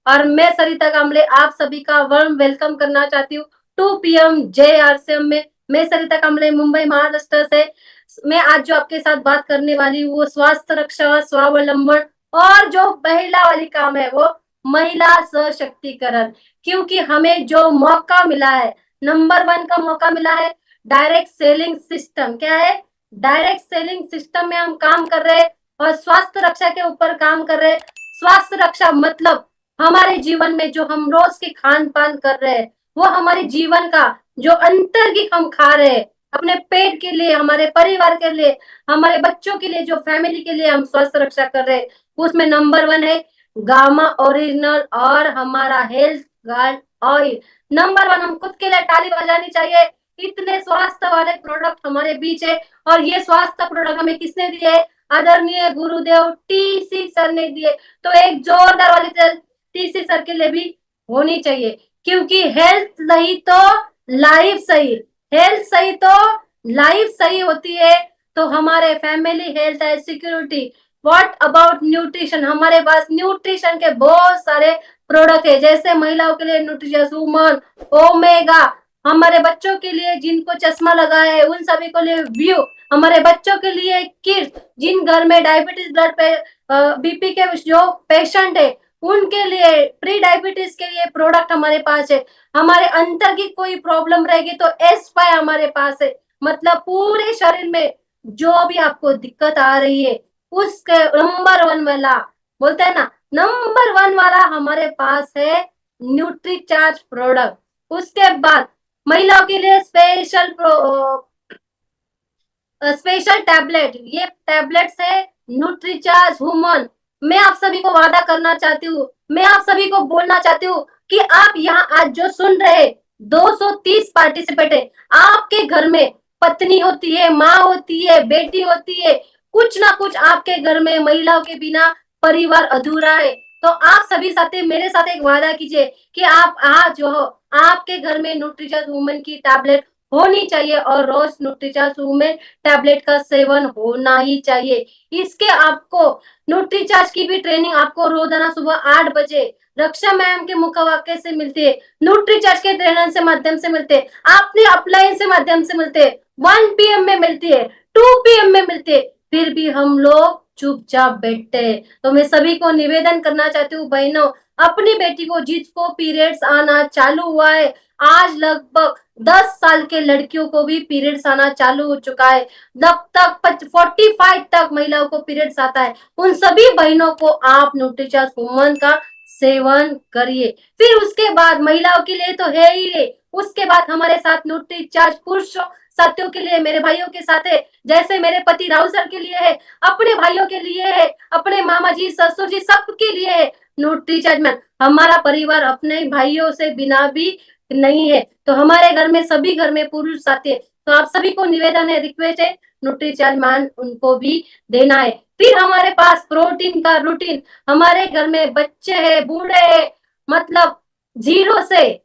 और मैं सरिता कामले आप सभी का वार्म वेलकम करना चाहती हूँ 2 PM JRCM में। मैं सरिता कामले मुंबई महाराष्ट्र से। मैं आज जो आपके साथ बात करने वाली हूँ वो स्वास्थ्य रक्षा, स्वावलंबन और जो महिला वाली काम है वो महिला सशक्तिकरण। क्योंकि हमें जो मौका मिला है, नंबर 1 का मौका मिला है, डायरेक्ट सेलिंग सिस्टम। क्या है? डायरेक्ट सेलिंग सिस्टम में हम काम कर रहे हैं और स्वास्थ्य रक्षा के ऊपर काम कर रहे हैं। स्वास्थ्य रक्षा मतलब हमारे जीवन में जो हम रोज के खान पान कर रहे हैं, वो हमारे जीवन का जो अंतर्गिक हम खा रहे हैं, अपने पेट के लिए, हमारे परिवार के लिए, हमारे बच्चों के लिए, जो फैमिली के लिए हम स्वास्थ्य रक्षा कर रहे हैं, उसमें नंबर 1 है गामा ओरिजिनल और हमारा हेल्थ गार्ड ऑयल। नंबर 1, हम खुद के लिए ताली बजानी चाहिए। इतने स्वास्थ्य वाले प्रोडक्ट हमारे बीच है और ये स्वास्थ्य प्रोडक्ट हमें किसने दिए? आदरणीय गुरुदेव TC सर ने दिए। तो एक जोरदार वाली TC सर के लिए भी होनी चाहिए, क्योंकि हेल्थ सही तो लाइफ सही, हेल्थ सही तो लाइफ सही होती है। तो हमारे फैमिली हेल्थ है सिक्योरिटी। What about nutrition? हमारे पास न्यूट्रिशन के बहुत सारे प्रोडक्ट है, जैसे महिलाओं के लिए न्यूट्रिशियस वुमन, ओमेगा, हमारे बच्चों के लिए जिनको चश्मा लगा है उन सभी को लिए व्यू, हमारे बच्चों के लिए किड्स, जिन घर में डायबिटीज ब्लड पे BP के जो पेशेंट है उनके लिए, प्री डायबिटीज के लिए प्रोडक्ट हमारे पास है। हमारे अंतर की कोई प्रॉब्लम रहेगी तो S5 हमारे पास है। मतलब पूरे शरीर में जो भी आपको दिक्कत आ रही है उसके नंबर 1 वाला, बोलते हैं ना, नंबर 1 वाला हमारे पास है न्यूट्रीचार्ज प्रोडक्ट। उसके बाद महिलाओं के लिए स्पेशल टैबलेट, ये टैबलेट्स है न्यूट्रीचार्ज वुमन। मैं आप सभी को वादा करना चाहती हूँ, मैं आप सभी को बोलना चाहती हूँ कि आप यहाँ आज जो सुन रहे 230 पार्टिसिपेट है, आपके घर में पत्नी होती है, माँ होती है, बेटी होती है, कुछ ना कुछ आपके घर में महिलाओं के बिना परिवार अधूरा है। तो आप सभी साथी मेरे साथ एक वादा कीजिए कि आप आज जो हो आपके घर में न्यूट्रीचार्ज वुमन की टैबलेट होनी चाहिए और रोज न्यूट्रीचार्ज वुमन टैबलेट का सेवन होना ही चाहिए। इसके आपको न्यूट्रीचार्ज की भी ट्रेनिंग आपको रोजाना सुबह 8 बजे रक्षा मैम के मुखवाक्य से मिलती है, न्यूट्रीचार्ज के ट्रेनर से माध्यम से मिलते हैं, आपने अपलाइन से माध्यम से मिलते हैं, 1 PM में मिलती है, 2 PM में मिलती है, फिर भी हम लोग चुपचाप बैठते हैं। तो मैं सभी को निवेदन करना चाहती हूँ बहनों, अपनी बेटी को जिसको पीरियड्स आना चालू हुआ है, आज लगभग 10 साल के लड़कियों को भी पीरियड्स आना चालू हो चुका है, जब तक 45 तक महिलाओं को पीरियड्स आता है, उन सभी बहनों को आप न्यूट्रीचार्ज वुमन का सेवन करिए। फिर उसके बाद महिलाओं के लिए तो है ही है, उसके बाद हमारे साथ न्यूट्रीचार्ज पुरुष साथियों के लिए, मेरे भाइयों के साथ है, जैसे मेरे पति राहुल सर के लिए है, अपने भाइयों के लिए है, अपने मामा जी, ससुर जी, सबके लिए है न्यूट्रीचार्ज मैन। हमारा परिवार अपने भाइयों से बिना भी नहीं है, तो हमारे घर में सभी घर में पुरुष साथी है, तो आप सभी को निवेदन है, रिक्वेस्ट है, न्यूट्रीचार्ज मान उनको भी देना है। फिर हमारे पास प्रोटीन का रूटीन, हमारे घर में बच्चे हैं, बूढ़े हैं, मतलब 0 से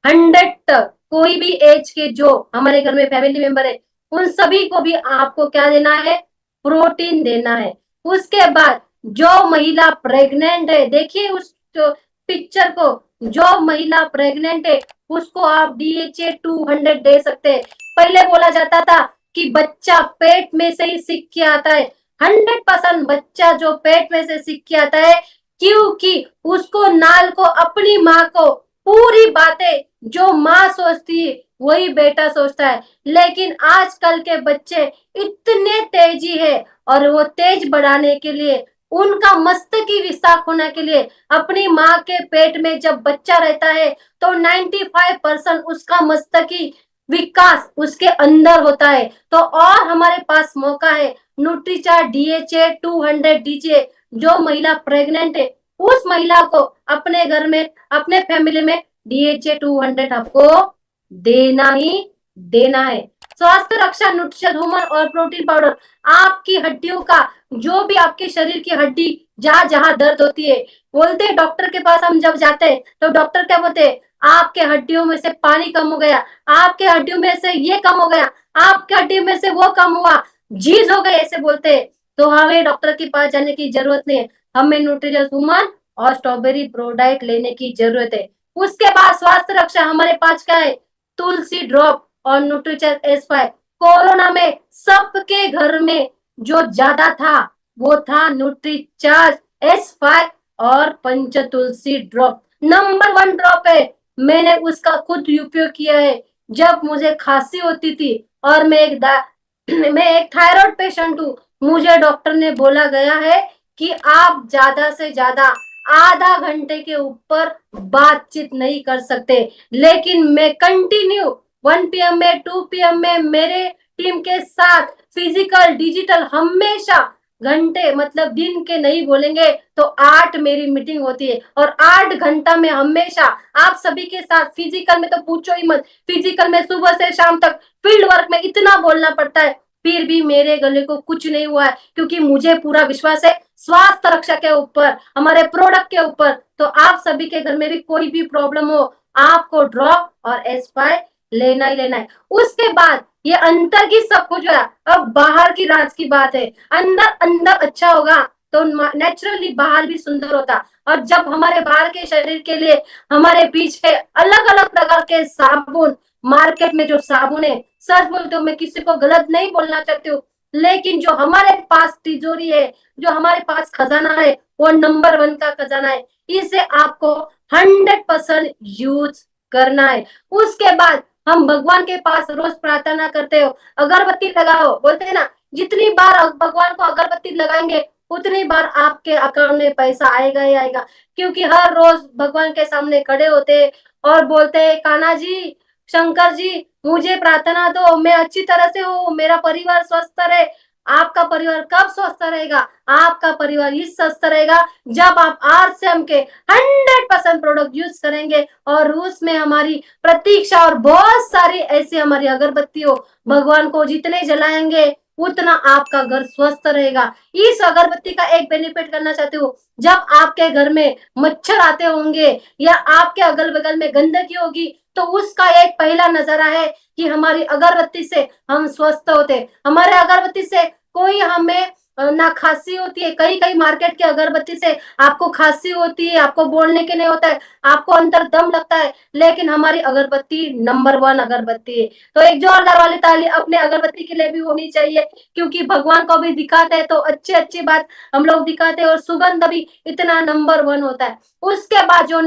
100 तक कोई भी एज के जो हमारे घर में फैमिली मेंबर है उन सभी को भी आपको क्या देना है? प्रोटीन देना है। उसके बाद जो महिला प्रेग्नेंट है, देखिए उस पिक्चर को, जो महिला प्रेग्नेंट है उसको आप DHA 200 दे सकते हैं। पहले बोला जाता था कि बच्चा पेट में से ही सीख के आता है, 100% बच्चा जो पेट में से सीख के आता है, क्योंकि उसको नाल को, अपनी माँ को पूरी बातें जो माँ सोचती है वही बेटा सोचता है। लेकिन आजकल के बच्चे इतने तेजी है और वो तेज बढ़ाने के लिए, उनका मस्तिष्क विस्तार होने के लिए, अपनी माँ के पेट में जब बच्चा रहता है तो 95% उसका मस्तिष्क विकास उसके अंदर होता है। तो और हमारे पास मौका है, न्यूट्रीचार्ज DHA 200 दीजिए। जो महिला प्रेग्नेंट है उस महिला को अपने घर में, अपने फैमिली में DHA 200 आपको देना ही देना है। स्वास्थ्य रक्षा न्यूट्रिशन वुमन और प्रोटीन पाउडर आपकी हड्डियों का, जो भी आपके शरीर की हड्डी जहां जहां दर्द होती है, बोलते हैं डॉक्टर के पास हम जब जाते हैं तो डॉक्टर क्या बोलते हैं? आपके हड्डियों में से पानी कम हो गया, आपके हड्डियों में से ये कम हो गया, आपके हड्डियों में से वो कम हुआ, झीज हो गए, ऐसे बोलते हैं। तो हमें डॉक्टर के पास जाने की जरूरत नहीं है, हमें न्यूट्रिशन वुमन और स्ट्रॉबेरी प्रोडाइट लेने की जरूरत है। उसके बाद स्वास्थ्य रक्षा हमारे पास क्या है, तुलसी ड्रॉप और न्यूट्रीचर S5। कोरोना में सबके घर में जो ज्यादा था वो था न्यूट्रीचार्ज S5 और पंच तुलसी ड्रॉप, नंबर 1 ड्रॉप है। मैंने उसका खुद उपयोग किया है जब मुझे खांसी होती थी और मैं एक थायराइड पेशेंट हूँ। मुझे डॉक्टर ने बोला गया है कि आप ज्यादा से ज्यादा आधा घंटे के ऊपर बातचीत नहीं कर सकते, लेकिन मैं कंटिन्यू 1 PM में 2 PM में मेरे टीम के साथ फिजिकल डिजिटल हमेशा घंटे, मतलब दिन के नहीं बोलेंगे तो 8 मेरी मीटिंग होती है और 8 घंटा में हमेशा आप सभी के साथ फिजिकल में तो पूछो ही मत। फिजिकल में सुबह से शाम तक फील्ड वर्क में इतना बोलना पड़ता है, फिर भी मेरे गले को कुछ नहीं हुआ है, क्योंकि मुझे पूरा विश्वास है स्वास्थ्य रक्षा के ऊपर, हमारे प्रोडक्ट के ऊपर। तो आप सभी के घर में भी कोई भी प्रॉब्लम हो, आपको ड्रॉप और S5 लेना ही लेना है। उसके बाद ये अंतर की सब कुछ है, अब बाहर की राज की बात है। अंदर अंदर अच्छा होगा तो नेचुरली बाहर भी सुंदर होता। और जब हमारे बाहर के शरीर के लिए हमारे पीछे अलग अलग प्रकार के साबुन, मार्केट में जो साबुन है, सच बोलते हो मैं किसी को गलत नहीं बोलना चाहती हूँ, लेकिन जो हमारे पास तिजोरी है, जो हमारे पास खजाना है, वो नंबर 1 का खजाना है। इसे आपको 100% यूज करना है। उसके बाद हम भगवान के पास रोज प्रार्थना करते हो, अगरबत्ती लगाओ, बोलते हैं ना जितनी बार भगवान को अगरबत्ती लगाएंगे उतनी बार आपके अकाउंट में पैसा आएगा ही आएगा। क्योंकि हर रोज भगवान के सामने खड़े होते और बोलते हैं कान्हा जी, शंकर जी, मुझे प्रार्थना दो, मैं अच्छी तरह से हूँ, मेरा परिवार स्वस्थ रहे। आपका परिवार कब स्वस्थ रहेगा? आपका परिवार इस स्वस्थ रहेगा जब आप RCM के 100% प्रोडक्ट यूज करेंगे और उसमें हमारी प्रतीक्षा और बहुत सारी ऐसी हमारी अगरबत्ती हो, भगवान को जितने जलाएंगे उतना आपका घर स्वस्थ रहेगा। इस अगरबत्ती का एक बेनिफिट करना चाहती हूँ, जब आपके घर में मच्छर आते होंगे या आपके अगल बगल में गंदगी होगी तो उसका एक पहला नजारा है कि हमारी अगरबत्ती से हम स्वस्थ होते, हमारे अगरबत्ती से कोई हमें ना खांसी होती है। कई कई मार्केट की अगरबत्ती से आपको खांसी होती है, आपको बोलने के नहीं होता है, आपको अंदर दम लगता है, लेकिन हमारी अगरबत्ती नंबर 1 अगरबत्ती है। तो एक जोरदार वाली ताली अपने अगरबत्ती के लिए भी होनी चाहिए, क्योंकि भगवान को भी दिखाते हैं तो अच्छी अच्छी बात हम लोग दिखाते हैं और सुगंध भी इतना नंबर 1 होता है। उसके बाद जो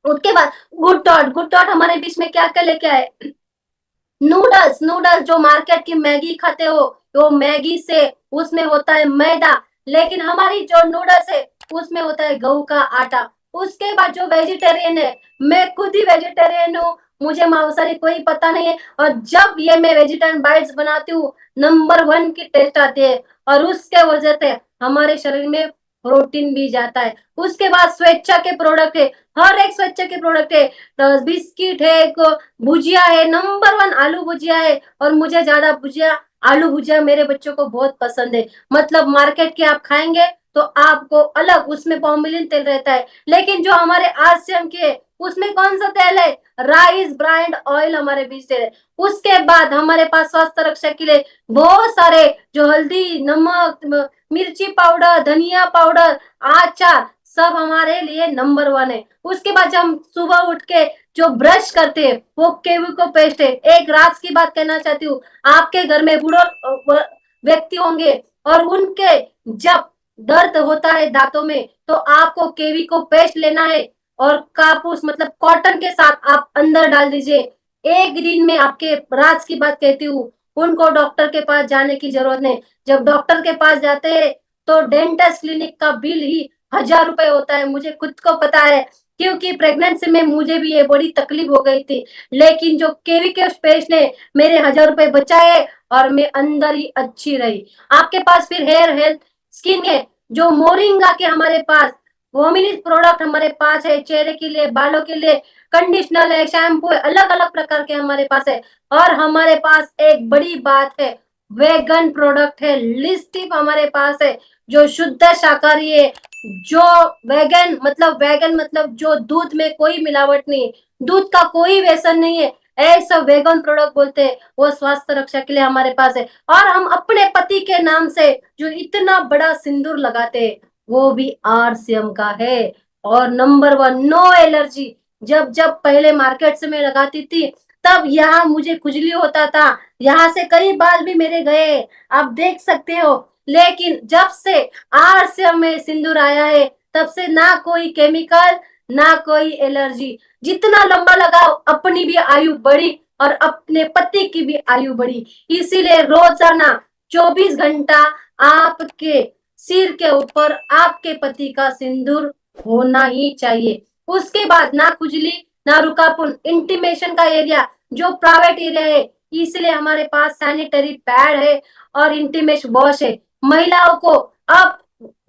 उसके बाद गुड डॉट हमारे बीच में क्या क्या लेके आए, नूडल्स। नूडल्स जो मार्केट की मैगी खाते हो, वो मैगी से उसमें होता है मैदा, लेकिन हमारी जो नूडल्स है उसमें होता है गेहूं का आटा। उसके बाद जो वेजिटेरियन है, मैं खुद ही वेजिटेरियन हूँ, मुझे मांसाहारी कोई पता नहीं है, और जब ये मैं वेजिटेरियन बाइट्स बनाती हूँ नंबर 1 की टेस्ट आती है और उसके वजह से हमारे शरीर में प्रोटीन भी जाता है। उसके बाद स्वेच्छा के प्रोडक्ट है, हर एक स्वेच्छा के प्रोडक्ट है, बिस्किट है, भुजिया है, नंबर 1 आलू भुजिया है, और मुझे ज्यादा भुजिया, आलू भुजिया मेरे बच्चों को बहुत पसंद है। मतलब मार्केट के आप खाएंगे तो आपको अलग उसमें पॉम्बिलिन तेल रहता है, लेकिन जो हमारे RCM के उसमें कौन सा तेल है, राइस ब्रांड ऑयल हमारे बीच से है। उसके बाद हमारे पास स्वास्थ्य रक्षा के लिए बहुत सारे जो हल्दी, नमक, मिर्ची पाउडर, धनिया पाउडर, आचार, सब हमारे लिए नंबर 1 है। उसके बाद जब हम सुबह उठ के जो ब्रश करते हैं वो केविको पेस्ट है। एक राज की बात कहना चाहती हूँ, आपके घर में बूढ़े व्यक्ति होंगे और उनके जब दर्द होता है दांतों में तो आपको केविको पेस्ट लेना है और कापूस मतलब कॉटन के साथ आप अंदर डाल दीजिए। एक दिन में आपके राज की बात कहती हूँ, उनको डॉक्टर के पास जाने की जरूरत नहीं। जब डॉक्टर के पास जाते हैं तो डेंटिस्ट क्लिनिक का बिल ही 1000 रुपए होता है, मुझे खुद को पता है, क्योंकि प्रेगनेंसी में मुझे भी ये बड़ी तकलीफ हो गई थी, लेकिन जो केवीके पेस्ट ने मेरे 1000 रुपए बचाए और मैं अंदर ही अच्छी रही। आपके पास फिर हेयर हेल्थ स्किन है, जो मोरिंगा के हमारे पास वोमिनिस प्रोडक्ट हमारे पास है, चेहरे के लिए, बालों के लिए, कंडीशनर है, शैम्पू है, अलग अलग प्रकार के हमारे पास है। और हमारे पास एक बड़ी बात है, वेगन प्रोडक्ट है, लिस्टिप हमारे पास है जो शुद्ध शाकाहारी है, जो वेगन मतलब जो दूध में कोई मिलावट नहीं है, दूध का कोई व्यसन नहीं है, ऐसा वेगन प्रोडक्ट बोलते हैं, वो स्वास्थ्य रक्षा के लिए हमारे पास है। और हम अपने पति के नाम से जो इतना बड़ा सिंदूर लगाते हैं वो भी आरसीएम का है। और नंबर 1 नो एलर्जी। जब जब पहले मार्केट से मैं लगाती थी तब यहाँ मुझे खुजली होता था, यहाँ से कई बाल भी मेरे गए, आप देख सकते हो। लेकिन जब से आरसीएम में सिंदूर आया है तब से ना कोई केमिकल, ना कोई एलर्जी। जितना लंबा लगाओ अपनी भी आयु बढ़ी और अपने पति की भी आयु बढ़ी। इसीलिए रोजाना 24 घंटा आपके सिर के ऊपर आपके पति का सिंदूर होना ही चाहिए। उसके बाद ना खुजली, ना रुकापन। इंटीमेशन का एरिया जो प्राइवेट एरिया है, इसलिए हमारे पास सैनिटरी पैड है और इंटीमेश वॉश है। महिलाओं को अब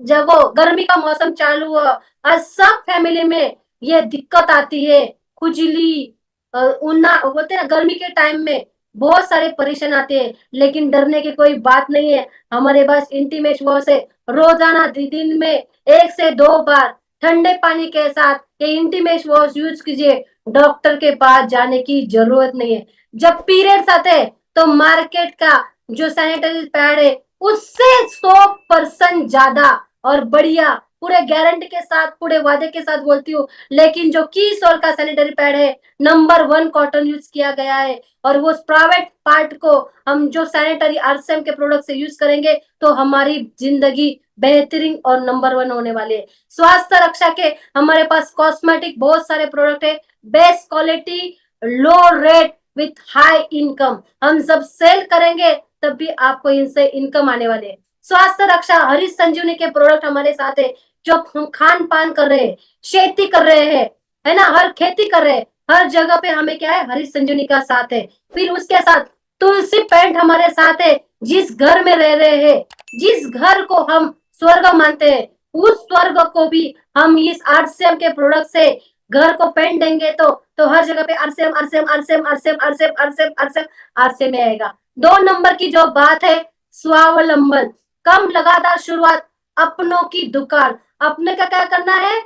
जब गर्मी का मौसम चालू हुआ और सब फैमिली में ये दिक्कत आती है, खुजली, उन्ना बोलते हैं गर्मी के टाइम में बहुत सारे परेशान आते हैं, लेकिन डरने की कोई बात नहीं है। हमारे पास इंटीमेश वॉश है। रोजाना दिन में 1 से 2 बार ठंडे पानी के साथ ये इंटीमेश वॉश यूज कीजिए। डॉक्टर के पास जाने की जरूरत नहीं है। जब पीरियड्स आते हैं तो मार्केट का जो सैनिटरी पैड है उससे 100% ज्यादा और बढ़िया, पूरे गारंटी के साथ, पूरे वादे के साथ बोलती हूँ, लेकिन जो कीसोल का सैनिटरी पैड है नंबर 1 कॉटन यूज किया गया है। और वो प्राइवेट पार्ट को हम जो सैनिटरी आरसीएम के प्रोडक्ट से यूज करेंगे तो हमारी जिंदगी बेहतरीन और नंबर 1 होने वाली है। स्वास्थ्य रक्षा के हमारे पास कॉस्मेटिक बहुत सारे प्रोडक्ट है, best quality, low rate with high income. हम सब सेल करेंगे तब भी आपको इनसे इनकम आने वाले है। स्वास्थ्य रक्षा हरीश संजीवनी के प्रोडक्ट हमारे साथ है। जो हम खान पान कर रहे हैं, खेती कर रहे हैं, है ना, हर खेती कर रहे हैं, हर जगह पे हमें क्या है, हरीश संजीवनी का साथ है। फिर उसके साथ तुलसी पेंट हमारे साथ है। जिस घर में रह रहे हैं, जिस घर को हम स्वर्ग मानते हैं, उस स्वर्ग को भी हम इस आरसीएम के प्रोडक्ट से घर को पेंट देंगे तो हर जगह पे RCM RCM RCM RCM RCM RCM RCM RCM में आएगा। 2 नंबर की जो बात है, स्वावलंबन। कम लगातार शुरुआत, अपनों की दुकान। अपने का क्या करना है,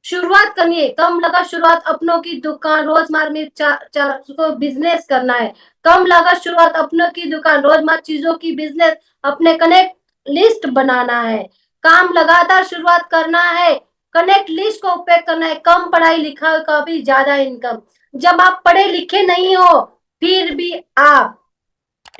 शुरुआत करनी है। कम लगा शुरुआत, अपनों की दुकान, रोजमर्रा में को बिजनेस करना है। कम लागत शुरुआत, अपनों की दुकान, रोजमर्रा चीजों की बिजनेस, अपने कनेक्ट लिस्ट बनाना है। काम लगातार शुरुआत करना है, कनेक्ट लिस्ट को उपयोग करना है। कम पढ़ाई लिखाई का भी ज्यादा इनकम। जब आप पढ़े लिखे नहीं हो फिर भी आप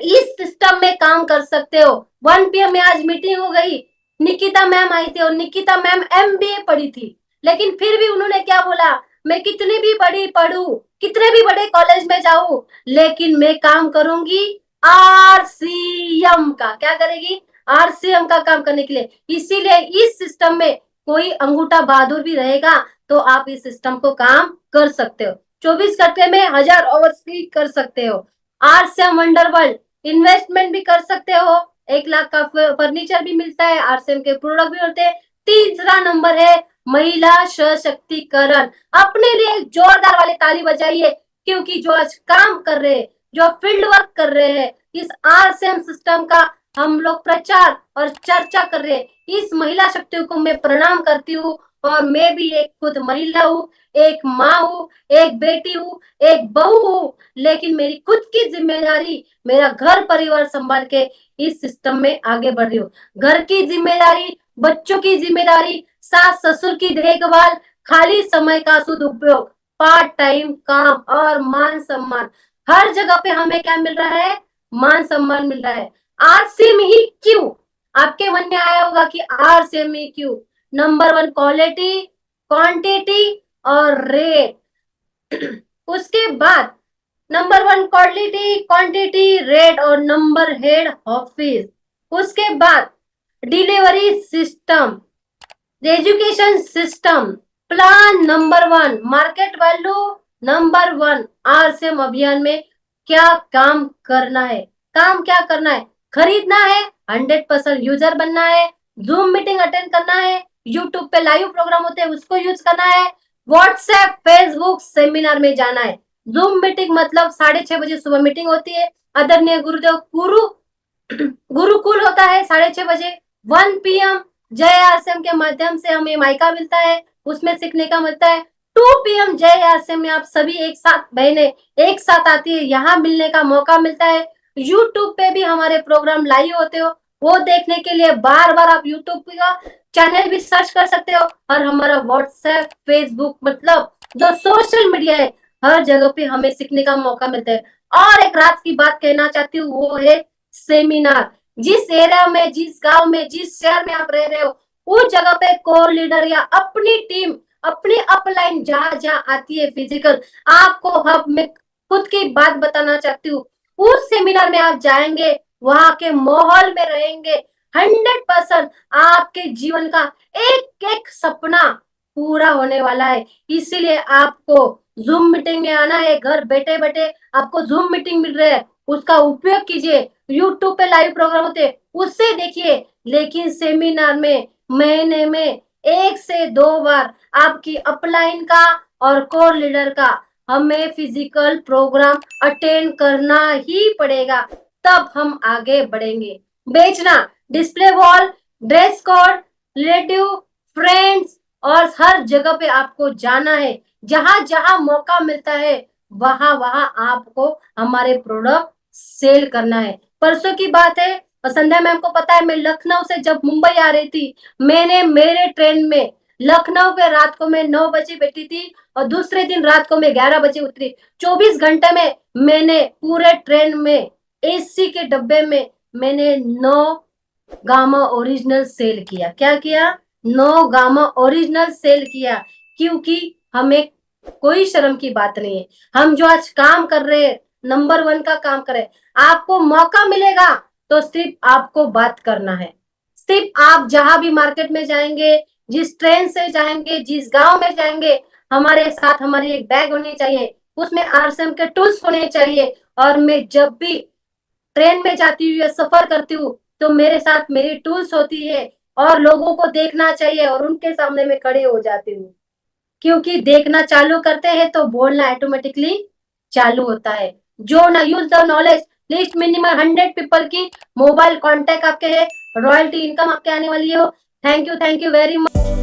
इस सिस्टम में काम कर सकते हो। 1 PM में आज मीटिंग हो गई, निकिता मैम आई थी और निकिता मैम एमबीए पढ़ी थी, लेकिन फिर भी उन्होंने क्या बोला, मैं कितनी भी बड़ी पढ़ू, कितने भी बड़े कॉलेज में जाऊं, लेकिन मैं काम करूंगी आरसीएम का। क्या करेगी, आरसीएम का काम करने के लिए। इसीलिए इस सिस्टम में कोई अंगूठा बहादुर भी रहेगा तो आप इस सिस्टम को काम कर सकते हो। 24 घंटे में 1000 आवर्स भी कर सकते हो। आरसीएम वंडरवर्ल्ड इन्वेस्टमेंट भी कर सकते हो। 1 लाख का फर्नीचर भी मिलता है, आरसीएम के प्रोडक्ट भी होते हैं। तीसरा नंबर है महिला सशक्तिकरण। अपने लिए जोरदार वाली ताली बजाइए, क्योंकि जो आज काम कर रहे हैं, जो फील्ड वर्क कर रहे हैं, इस आरसीएम सिस्टम का हम लोग प्रचार और चर्चा कर रहे हैं। इस महिला शक्ति को मैं प्रणाम करती हूँ। और मैं भी एक खुद महिला हूँ, एक माँ हूँ, एक बेटी हूँ, एक बहू हूँ, लेकिन मेरी खुद की जिम्मेदारी, मेरा घर परिवार संभाल के इस सिस्टम में आगे बढ़ रही हूँ। घर की जिम्मेदारी, बच्चों की जिम्मेदारी, सास ससुर की देखभाल, खाली समय का सदुपयोग, पार्ट टाइम काम और मान सम्मान। हर जगह पे हमें क्या मिल रहा है, मान सम्मान मिल रहा है। आरसीएम ही क्यों, आपके मन में आया होगा कि आरसीएम ही क्यों। नंबर 1 क्वालिटी, क्वांटिटी और रेट। उसके बाद नंबर 1 क्वालिटी, क्वांटिटी, रेट और नंबर हेड ऑफिस। उसके बाद delivery system, education system, plan number 1, market value number 1। RCM अभियान में क्या काम करना है, काम क्या करना है, खरीदना है, 100% यूजर बनना है, जूम मीटिंग अटेंड करना है, यूट्यूब पे लाइव प्रोग्राम होते हैं उसको यूज करना है, व्हाट्सएप फेसबुक सेमिनार में जाना है। जूम मीटिंग मतलब 6:30 बजे सुबह मीटिंग होती है। आदरणीय गुरुदेव गुरुकुल होता है 6:30 बजे। 1 PM जय आरसीएम के माध्यम से हमें माइका मिलता है, उसमें सीखने का मिलता है। 2 PM जय आरसीएम में आप सभी एक साथ बहने एक साथ आती है, यहाँ मिलने का मौका मिलता है। यूट्यूब पे भी हमारे प्रोग्राम लाइव होते हो, वो देखने के लिए बार बार आप यूट्यूब का चैनल भी सर्च कर सकते हो, और हमारा व्हाट्सएप, फेसबुक, मतलब जो सोशल मीडिया है, हर जगह पे हमें सीखने का मौका मिलता है। और एक रात की बात कहना चाहती हूँ, वो है सेमिनार। जिस एरिया में, जिस गांव में, जिस शहर में आप रह रहे हो, उस जगह पे कोर लीडर या अपनी टीम, अपनी अपलाइन जहां जहां आती है फिजिकल, आपको हम मैं खुद की बात बताना चाहती हूँ। उस सेमिनार में आप जाएंगे, वहां के माहौल में रहेंगे, 100% आपके जीवन का एक एक सपना पूरा होने वाला है। इसीलिए आपको जूम मीटिंग में आना है। घर बैठे बैठे आपको जूम मीटिंग मिल रहा है, उसका उपयोग कीजिए। यूट्यूब पे लाइव प्रोग्राम होते हैं, उससे देखिए। लेकिन सेमिनार में महीने में 1 से 2 बार आपकी अपलाइन का और कोर लीडर का हमें फिजिकल प्रोग्राम अटेंड करना ही पड़ेगा, तब हम आगे बढ़ेंगे। बेचना, display wall, dress code, relative, friends, और हर जगह पे आपको जाना है। जहां जहां मौका मिलता है, वहां वहां आपको हमारे प्रोडक्ट सेल करना है। परसों की बात है, और संध्या मैम को पता है, मैं लखनऊ से जब मुंबई आ रही थी, मैंने मेरे ट्रेन में लखनऊ पे रात को मैं 9 बजे बैठी थी, और दूसरे दिन रात को मैं 11 बजे उतरी। 24 घंटे में मैंने पूरे ट्रेन में, एसी के डब्बे में, मैंने 9 गामा ओरिजिनल सेल किया। क्या किया? 9 गामा ओरिजिनल सेल किया। क्योंकि हमें कोई शर्म की बात नहीं है। हम जो आज काम कर रहे हैं, नंबर 1 का काम कर रहे हैं। आपको मौका मिलेगा तो सिर्फ आपको बात करना है। सिर्फ आप जहां भी मार्केट में जाएंगे, जिस ट्रेन से जाएंगे, जिस गांव में जाएंगे, हमारे साथ हमारी एक बैग होनी चाहिए, उसमें आरसीएम के टूल्स होने चाहिए। और मैं जब भी ट्रेन में जाती हूँ या सफर करती हूँ, तो मेरे साथ मेरी टूल्स होती है, और लोगों को देखना चाहिए, और उनके सामने मैं खड़े हो जाती हूँ। क्योंकि देखना चालू करते हैं तो बोलना ऑटोमेटिकली चालू होता है। जो ना use the knowledge, list minimum 100 people की मोबाइल कांटेक्ट आपके है, रॉयल्टी इनकम आपके आने वाली है। Thank you very much.